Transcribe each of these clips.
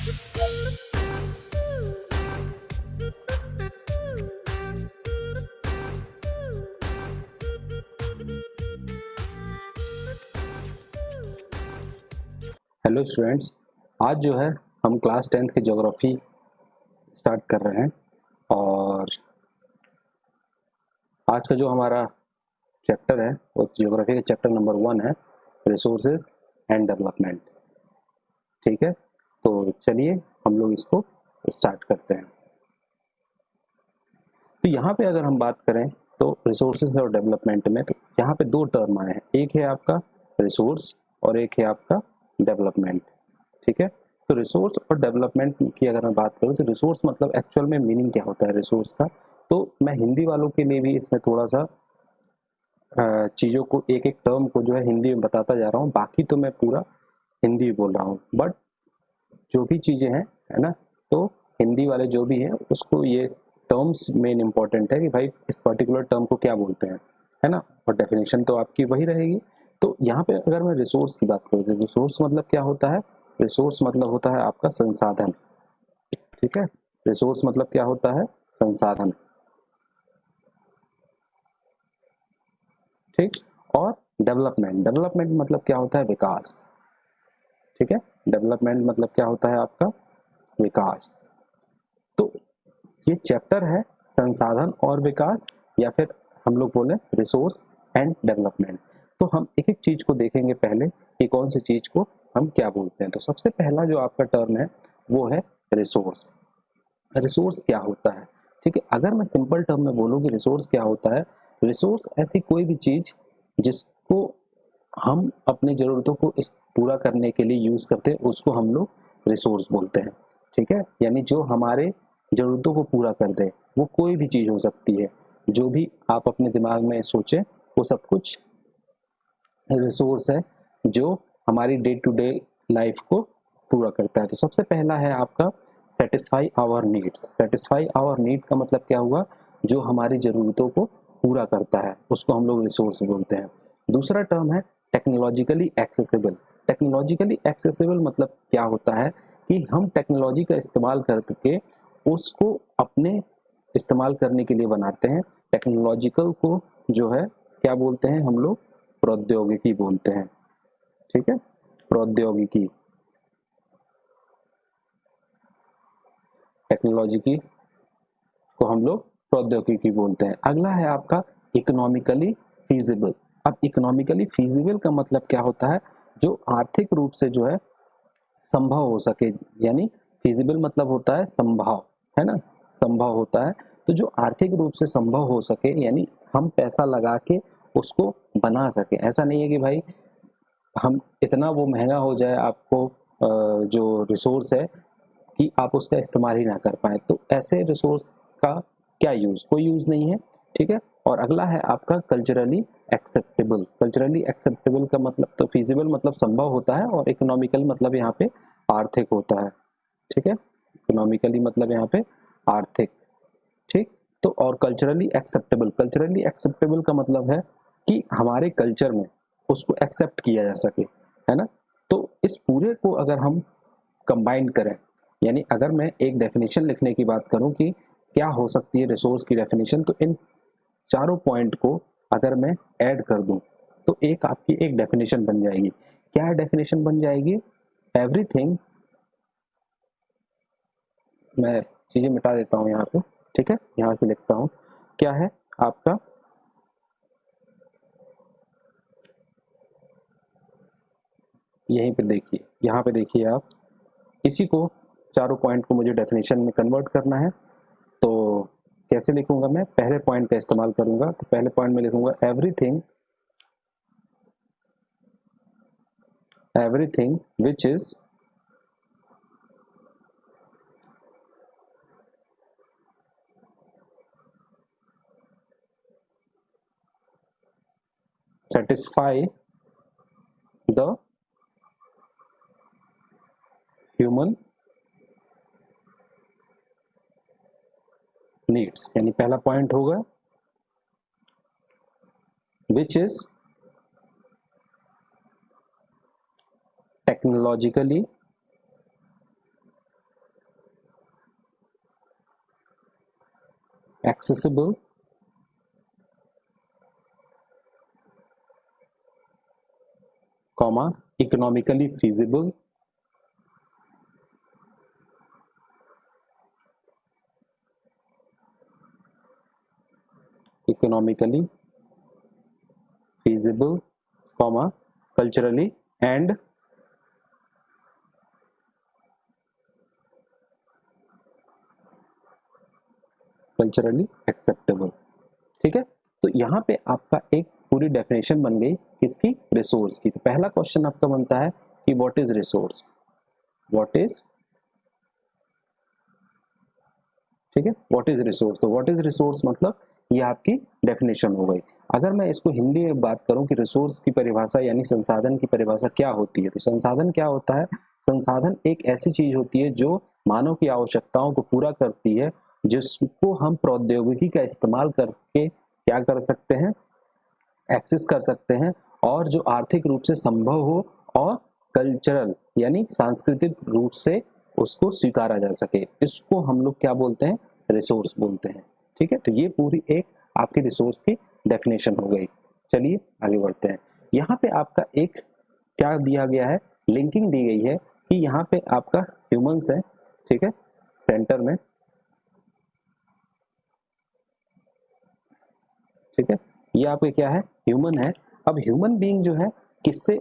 Hello students, आज जो है हम क्लास 10th की ज्योग्राफी स्टार्ट कर रहे हैं और आज का जो हमारा चैप्टर है वो ज्योग्राफी का चैप्टर नंबर 1 है, रिसोर्सेज एंड डेवलपमेंट। ठीक है, तो चलिए हम लोग इसको स्टार्ट करते हैं। तो यहाँ पे अगर हम बात करें तो रिसोर्सेज और डेवलपमेंट में तो यहाँ पे दो टर्म आए हैं, एक है आपका रिसोर्स और एक है आपका डेवलपमेंट। ठीक है, तो रिसोर्स और डेवलपमेंट की अगर मैं बात करूँ तो रिसोर्स मतलब एक्चुअल में मीनिंग क्या होता है रिसोर्स का, तो मैं हिंदी वालों के लिए भी इसमें थोड़ा सा चीज़ों को एक एक टर्म को जो है हिंदी में बताता जा रहा हूँ, बाकी तो मैं पूरा हिंदी बोल रहा हूँ, बट जो भी चीज़ें हैं है ना, तो हिंदी वाले जो भी हैं उसको ये टर्म्स मेन इंपॉर्टेंट है कि भाई इस पर्टिकुलर टर्म को क्या बोलते हैं, है ना, और डेफिनेशन तो आपकी वही रहेगी। तो यहाँ पे अगर मैं रिसोर्स की बात करूँ तो रिसोर्स मतलब क्या होता है, रिसोर्स मतलब होता है आपका संसाधन। ठीक है, रिसोर्स मतलब क्या होता है, संसाधन। ठीक, और डेवलपमेंट, डेवलपमेंट मतलब क्या होता है, विकास। ठीक है, डेवलपमेंट मतलब क्या होता है आपका, विकास। तो ये चैप्टर है संसाधन और विकास, या फिर हम लोग बोले रिसोर्स एंड डेवलपमेंट। तो हम एक एक चीज को देखेंगे पहले कि कौन सी चीज को हम क्या बोलते हैं। तो सबसे पहला जो आपका टर्म है वो है रिसोर्स। रिसोर्स क्या होता है, ठीक है, अगर मैं सिंपल टर्म में बोलूँ कि रिसोर्स क्या होता है, रिसोर्स ऐसी कोई भी चीज जिसको हम अपनी ज़रूरतों को इस पूरा करने के लिए यूज़ करते हैं उसको हम लोग रिसोर्स बोलते हैं। ठीक है, यानी जो हमारे ज़रूरतों को पूरा कर दे, वो कोई भी चीज़ हो सकती है, जो भी आप अपने दिमाग में सोचें वो सब कुछ रिसोर्स है जो हमारी डे टू डे लाइफ को पूरा करता है। तो सबसे पहला है आपका satisfy our needs. Satisfy our need का मतलब क्या हुआ, जो हमारी ज़रूरतों को पूरा करता है उसको हम लोग रिसोर्स बोलते हैं। दूसरा टर्म है टेक्नोलॉजिकली एक्सेसिबल। टेक्नोलॉजिकली एक्सेसिबल मतलब क्या होता है कि हम टेक्नोलॉजी का इस्तेमाल करके उसको अपने इस्तेमाल करने के लिए बनाते हैं। टेक्नोलॉजिकल को जो है क्या बोलते हैं हम लोग, प्रौद्योगिकी बोलते हैं। ठीक है, प्रौद्योगिकी, टेक्नोलॉजी को हम लोग प्रौद्योगिकी बोलते हैं। अगला है आपका इकोनॉमिकली फीजिबल। अब इकोनॉमिकली फीजिबल का मतलब क्या होता है, जो आर्थिक रूप से जो है संभव हो सके, यानी फीजिबल मतलब होता है संभव, है ना, संभव होता है। तो जो आर्थिक रूप से संभव हो सके, यानी हम पैसा लगा के उसको बना सके। ऐसा नहीं है कि भाई हम इतना वो महंगा हो जाए आपको जो रिसोर्स है कि आप उसका इस्तेमाल ही ना कर पाए, तो ऐसे रिसोर्स का क्या यूज़, कोई यूज़ नहीं है। ठीक है, और अगला है आपका कल्चरली एक्सेप्टेबल। कल्चरली एक्सेप्टेबल का मतलब, तो फिजिबल मतलब संभव होता है और इकोनॉमिकल मतलब यहाँ पे आर्थिक होता है। ठीक है, इकोनॉमिकली मतलब यहाँ पे आर्थिक। ठीक, तो और कल्चरली एक्सेप्टेबल, कल्चरली एक्सेप्टेबल का मतलब है कि हमारे कल्चर में उसको एक्सेप्ट किया जा सके, है ना। तो इस पूरे को अगर हम कंबाइन करें, यानी अगर मैं एक डेफिनेशन लिखने की बात करूं कि क्या हो सकती है रिसोर्स की डेफिनेशन, तो इन चारों पॉइंट को अगर मैं ऐड कर दूं तो एक आपकी एक डेफिनेशन बन जाएगी। क्या डेफिनेशन बन जाएगी, एवरीथिंग, मैं चीजें मिटा देता हूं यहाँ पे। ठीक है, यहाँ से लिखता हूं, क्या है आपका, यहीं पे देखिए, यहाँ पे देखिए आप, इसी को चारों पॉइंट को मुझे डेफिनेशन में कन्वर्ट करना है। तो कैसे लिखूंगा, मैं पहले पॉइंट का इस्तेमाल करूंगा। तो पहले पॉइंट में लिखूंगा everything, everything which is satisfy the human needs। यानी पहला पॉइंट होगा which is technologically accessible, comma economically feasible, economically feasible, comma culturally and culturally acceptable. ठीक है, तो यहाँ पे आपका एक पूरी डेफिनेशन बन गई किसकी, रिसोर्स की। तो पहला क्वेश्चन आपका बनता है कि what is resource, what is, ठीक है, व्हाट इज रिसोर्स। तो व्हाट इज रिसोर्स मतलब ये आपकी डेफिनेशन हो गई। अगर मैं इसको हिंदी में बात करूं कि रिसोर्स की परिभाषा यानी संसाधन की परिभाषा क्या होती है, तो संसाधन क्या होता है, संसाधन एक ऐसी चीज होती है जो मानव की आवश्यकताओं को पूरा करती है, जिसको हम प्रौद्योगिकी का इस्तेमाल करके क्या कर सकते हैं, एक्सेस कर सकते हैं, और जो आर्थिक रूप से संभव हो और कल्चरल यानी सांस्कृतिक रूप से उसको स्वीकारा जा सके, इसको हम लोग क्या बोलते हैं, रिसोर्स बोलते हैं। ठीक है, तो ये पूरी एक आपकी रिसोर्स की डेफिनेशन हो गई। चलिए आगे बढ़ते हैं। यहाँ पे आपका एक क्या दिया गया है, लिंकिंग दी गई है कि यहाँ पे आपका ह्यूमंस है, ठीक है, सेंटर में, ठीक है, ये आपके क्या है, ह्यूमन है। अब ह्यूमन बीइंग जो है किससे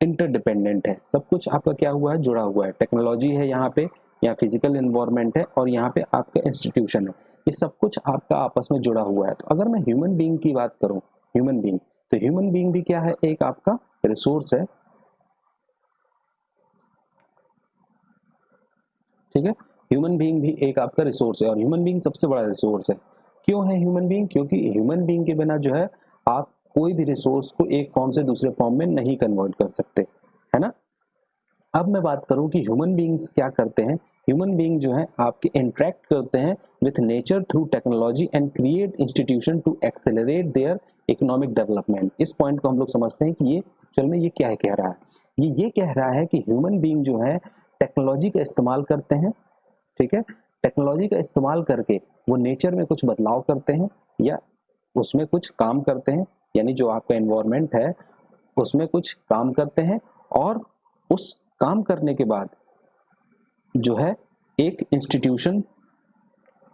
इंटरडिपेंडेंट है, सब कुछ आपका क्या हुआ है, जुड़ा हुआ है। टेक्नोलॉजी है यहाँ पे, या फिजिकल एनवायरनमेंट है, और यहाँ पे आपका इंस्टीट्यूशन है, ये सब कुछ आपका आपस में जुड़ा हुआ है। तो अगर मैं ह्यूमन बीइंग की बात करूं, ह्यूमन बीइंग, तो ह्यूमन बीइंग भी क्या है, एक आपका रिसोर्स है। ठीक है, ह्यूमन बीइंग भी एक आपका रिसोर्स है, और ह्यूमन बीइंग सबसे बड़ा रिसोर्स है। क्यों है ह्यूमन बीइंग, क्योंकि ह्यूमन बीइंग के बिना जो है आप कोई भी रिसोर्स को एक फॉर्म से दूसरे फॉर्म में नहीं कन्वर्ट कर सकते, है ना। अब मैं बात करूं कि ह्यूमन बीइंग्स क्या करते हैं, ह्यूमन बीइंग जो है आपके इंटरेक्ट करते हैं with nature through technology and create institution to accelerate their economic development. इस पॉइंट को हम लोग समझते हैं कि ये चल में ये क्या है कह रहा है, ये कह रहा है कि ह्यूमन बीइंग जो है टेक्नोलॉजी का इस्तेमाल करते हैं, ठीक है, टेक्नोलॉजी का इस्तेमाल करके वो नेचर में कुछ बदलाव करते हैं या उसमें कुछ काम करते हैं, यानी जो आपका एनवायरनमेंट है उसमें कुछ काम करते हैं, और उस काम करने के बाद जो है एक इंस्टीट्यूशन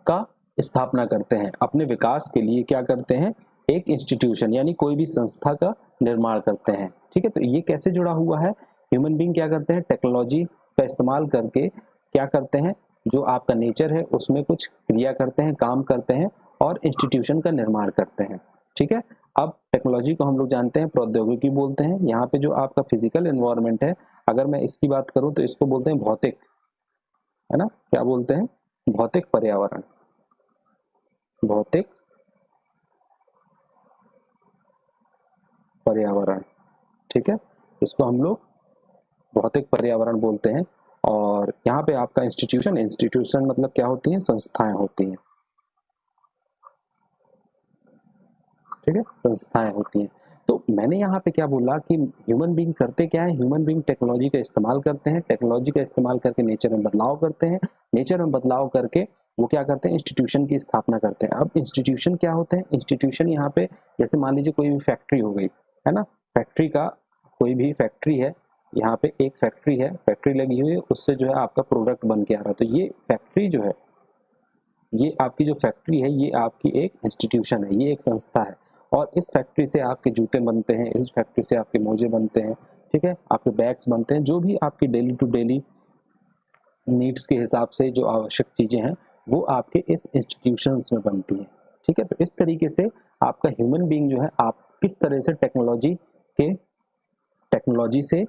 का स्थापना करते हैं अपने विकास के लिए। क्या करते हैं, एक इंस्टीट्यूशन यानी कोई भी संस्था का निर्माण करते हैं। ठीक है, तो ये कैसे जुड़ा हुआ है, ह्यूमन बीइंग क्या करते हैं, टेक्नोलॉजी का इस्तेमाल करके क्या करते हैं, जो आपका नेचर है उसमें कुछ क्रिया करते हैं, काम करते हैं, और इंस्टीट्यूशन का निर्माण करते हैं। ठीक है, अब टेक्नोलॉजी को हम लोग जानते हैं प्रौद्योगिकी बोलते हैं। यहाँ पे जो आपका फिजिकल एनवायरनमेंट है, अगर मैं इसकी बात करूं तो इसको बोलते हैं भौतिक, है ना, क्या बोलते हैं, भौतिक पर्यावरण, भौतिक पर्यावरण। ठीक है, इसको हम लोग भौतिक पर्यावरण बोलते हैं। और यहाँ पे आपका इंस्टीट्यूशन, इंस्टीट्यूशन मतलब क्या होती है, संस्थाएं होती हैं। ठीक है, संस्थाएं होती हैं। तो मैंने यहाँ पे क्या बोला कि ह्यूमन बीइंग करते क्या है, ह्यूमन बीइंग टेक्नोलॉजी का इस्तेमाल करते हैं, टेक्नोलॉजी का इस्तेमाल करके नेचर में बदलाव करते हैं, नेचर में बदलाव करके वो क्या करते हैं, इंस्टीट्यूशन की स्थापना करते हैं। अब इंस्टीट्यूशन क्या होते हैं, इंस्टीट्यूशन यहाँ पे जैसे मान लीजिए कोई भी फैक्ट्री हो गई, है ना, फैक्ट्री का कोई भी फैक्ट्री है, यहाँ पे एक फैक्ट्री है, फैक्ट्री लगी हुई है, उससे जो है आपका प्रोडक्ट बन के आ रहा है। तो ये फैक्ट्री जो है, ये आपकी जो फैक्ट्री है, ये आपकी एक इंस्टीट्यूशन है, ये एक संस्था है, और इस फैक्ट्री से आपके जूते बनते हैं, इस फैक्ट्री से आपके मोजे बनते हैं, ठीक है, आपके बैग्स बनते हैं, जो भी आपकी डेली टू डेली नीड्स के हिसाब से जो आवश्यक चीज़ें हैं वो आपके इस इंस्टीट्यूशंस में बनती हैं। ठीक है, तो इस तरीके से आपका ह्यूमन बीइंग जो है आप किस तरह से टेक्नोलॉजी से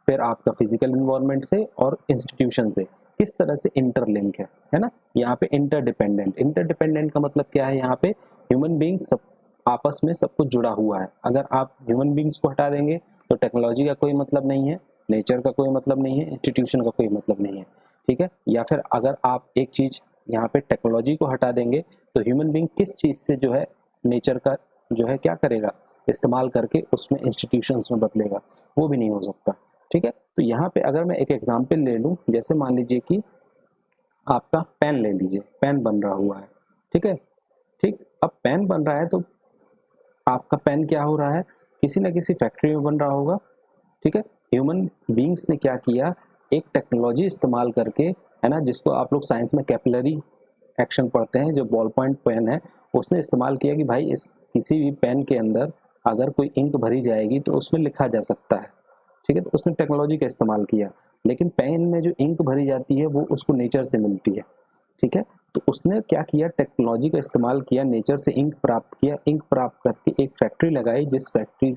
फिर आपका फिजिकल इन्वायरमेंट से और इंस्टीट्यूशन से किस तरह से इंटरलिंक है ना। यहाँ पे इंटरडिपेंडेंट, इंटरडिपेंडेंट का मतलब क्या है, यहाँ पे ह्यूमन बीइंग सब आपस में सब कुछ जुड़ा हुआ है। अगर आप ह्यूमन बीइंग्स को हटा देंगे तो टेक्नोलॉजी का कोई मतलब नहीं है, नेचर का कोई मतलब नहीं है, इंस्टीट्यूशन का कोई मतलब नहीं है। ठीक है, या फिर अगर आप एक चीज यहाँ पे टेक्नोलॉजी को हटा देंगे तो ह्यूमन बीइंग किस चीज से जो है नेचर का जो है क्या करेगा, इस्तेमाल करके उसमें इंस्टीट्यूशंस में बदलेगा, वो भी नहीं हो सकता। ठीक है, तो यहाँ पे अगर मैं एक एग्जांपल ले लूँ, जैसे मान लीजिए कि आपका पेन ले लीजिए, पेन बन रहा हुआ है, ठीक है, ठीक, अब पेन बन रहा है तो आपका पेन क्या हो रहा है, किसी ना किसी फैक्ट्री में बन रहा होगा। ठीक है, ह्यूमन बींग्स ने क्या किया, एक टेक्नोलॉजी इस्तेमाल करके, है ना, जिसको आप लोग साइंस में कैपिलरी एक्शन पढ़ते हैं, जो बॉल पॉइंट पेन है, उसने इस्तेमाल किया कि भाई इस किसी भी पेन के अंदर अगर कोई इंक भरी जाएगी तो उसमें लिखा जा सकता है। ठीक है, तो उसने टेक्नोलॉजी का इस्तेमाल किया, लेकिन पेन में जो इंक भरी जाती है वो उसको नेचर से मिलती है। ठीक है, तो उसने क्या किया, टेक्नोलॉजी का इस्तेमाल किया, नेचर से इंक प्राप्त किया, इंक प्राप्त करके एक फैक्ट्री लगाई, जिस फैक्ट्री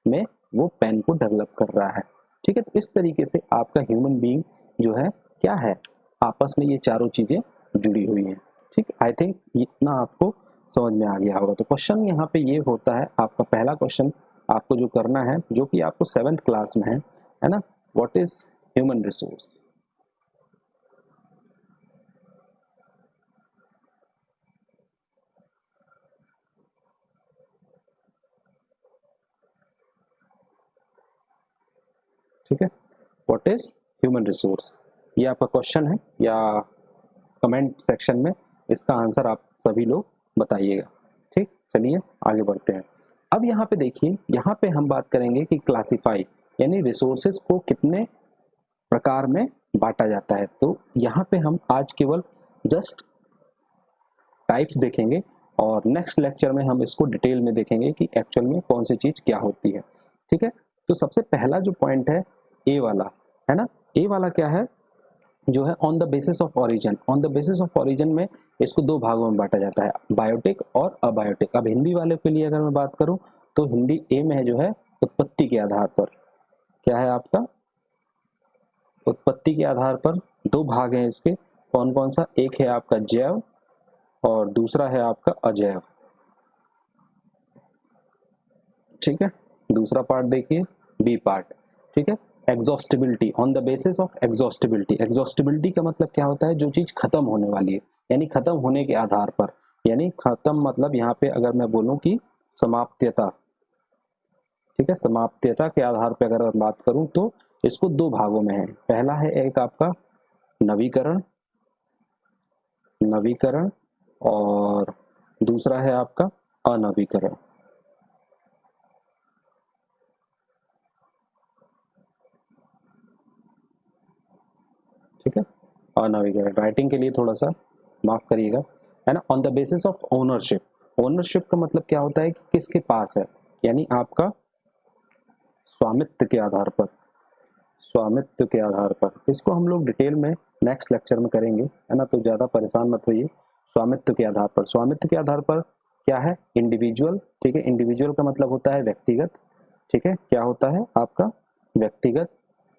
में वो पेन को डेवलप कर रहा है। ठीक है, तो इस तरीके से आपका ह्यूमन बीइंग जो है क्या है, आपस में ये चारों चीजें जुड़ी हुई हैं। ठीक, आई थिंक इतना आपको समझ में आ गया होगा। तो क्वेश्चन यहाँ पे ये होता है, आपका पहला क्वेश्चन आपको जो करना है, जो कि आपको 7th क्लास में है ना, व्हाट इज ह्यूमन रिसोर्स। ठीक है, व्हाट इज ह्यूमन रिसोर्स, ये आपका क्वेश्चन है, या कमेंट सेक्शन में इसका आंसर आप सभी लोग बताइएगा। ठीक, चलिए आगे बढ़ते हैं। अब यहाँ पे देखिए, यहाँ पे हम बात करेंगे कि क्लासिफाई, यानी रिसोर्सेज को कितने प्रकार में बांटा जाता है। तो यहाँ पे हम आज केवल जस्ट टाइप्स देखेंगे, और नेक्स्ट लेक्चर में हम इसको डिटेल में देखेंगे कि एक्चुअल में कौन सी चीज क्या होती है। ठीक है, तो सबसे पहला जो पॉइंट है ए वाला, है ना, ए वाला क्या है, जो है on the basis of origin. On the basis of origin में इसको दो भागों में बांटा जाता है, बायोटिक और अबायोटिक। अब हिंदी वाले के लिए अगर मैं बात करूं तो हिंदी ए में है जो है उत्पत्ति के आधार पर, क्या है आपका, उत्पत्ति के आधार पर दो भाग हैं इसके, कौन कौन सा, एक है आपका जैव और दूसरा है आपका अजैव। ठीक है, दूसरा पार्ट देखिए, बी पार्ट। ठीक है, exhaustibility, on the basis of exhaustibility. Exhaustibility का मतलब क्या होता है, जो चीज खत्म होने वाली है, यानी खत्म होने के आधार पर, यानी खत्म मतलब यहाँ पे अगर मैं बोलूं कि समाप्यता। ठीक है, समाप्यता के आधार पर अगर मैं बात करूं तो इसको दो भागों में है। पहला है एक आपका नवीकरण, नवीकरण, और दूसरा है आपका अनवीकरण। ठीक है, अनवीकरण, राइटिंग के लिए थोड़ा सा माफ करिएगा, है ना। On the basis of ownership. Ownership का मतलब क्या होता है कि किसके पास है, यानी आपका स्वामित्व के आधार पर, स्वामित्व के आधार पर। इसको हम लोग डिटेल में नेक्स्ट लेक्चर में करेंगे, है ना, तो ज़्यादा परेशान मत होइए। स्वामित्व के आधार पर, स्वामित्व के आधार पर क्या है, इंडिविजुअल। ठीक है, इंडिविजुअल का मतलब होता है व्यक्तिगत। ठीक है, क्या होता है आपका व्यक्तिगत।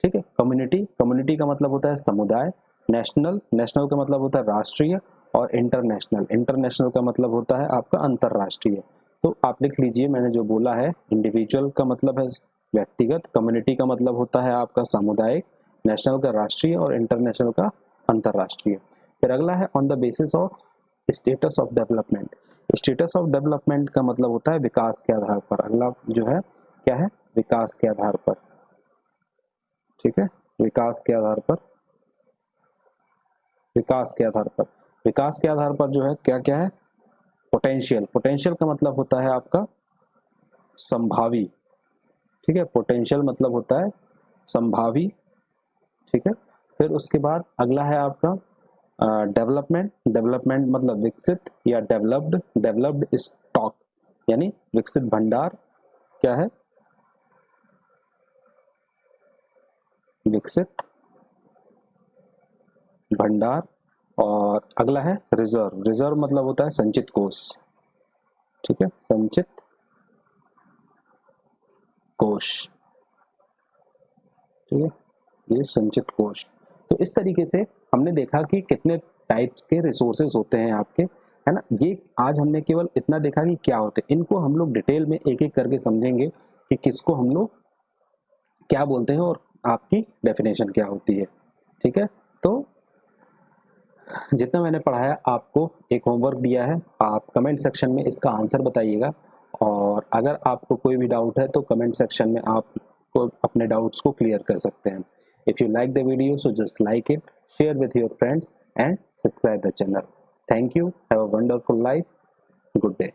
ठीक है, कम्युनिटी, कम्युनिटी का मतलब होता है समुदाय। नेशनल, नेशनल का मतलब होता है राष्ट्रीय। और इंटरनेशनल, इंटरनेशनल का मतलब होता है आपका अंतरराष्ट्रीय। तो आप लिख लीजिए, मैंने जो बोला है, इंडिविजुअल का मतलब है व्यक्तिगत, कम्युनिटी का मतलब होता है आपका सामुदायिक, नेशनल का राष्ट्रीय, और इंटरनेशनल का अंतरराष्ट्रीय। फिर अगला है on the basis of status of development. Status of development का मतलब होता है विकास के आधार पर। अगला जो है क्या है, विकास के आधार पर। ठीक है, विकास के आधार पर, विकास के आधार पर, विकास के आधार पर जो है क्या क्या है, पोटेंशियल। पोटेंशियल का मतलब होता है आपका संभावी। ठीक है, पोटेंशियल मतलब होता है संभावी। ठीक है, फिर उसके बाद अगला है आपका डेवलपमेंट। डेवलपमेंट मतलब विकसित या डेवलप्ड। डेवलप्ड स्टॉक, यानी विकसित भंडार। क्या है, विकसित भंडार। और अगला है रिजर्व। रिजर्व मतलब होता है संचित कोष। ठीक है, संचित कोष। ठीक है, ये संचित कोष। तो इस तरीके से हमने देखा कि कितने टाइप्स के रिसोर्सेज होते हैं आपके, है ना। ये आज हमने केवल इतना देखा कि क्या होते हैं, इनको हम लोग डिटेल में एक एक करके समझेंगे कि किसको हम लोग क्या बोलते हैं और आपकी डेफिनेशन क्या होती है। ठीक है, तो जितना मैंने पढ़ाया आपको एक होमवर्क दिया है, आप कमेंट सेक्शन में इसका आंसर बताइएगा। और अगर आपको कोई भी डाउट है तो कमेंट सेक्शन में आप अपने डाउट्स को क्लियर कर सकते हैं। If you like the video so just like it, share with your friends and subscribe the channel. Thank you, have a wonderful life. Good day.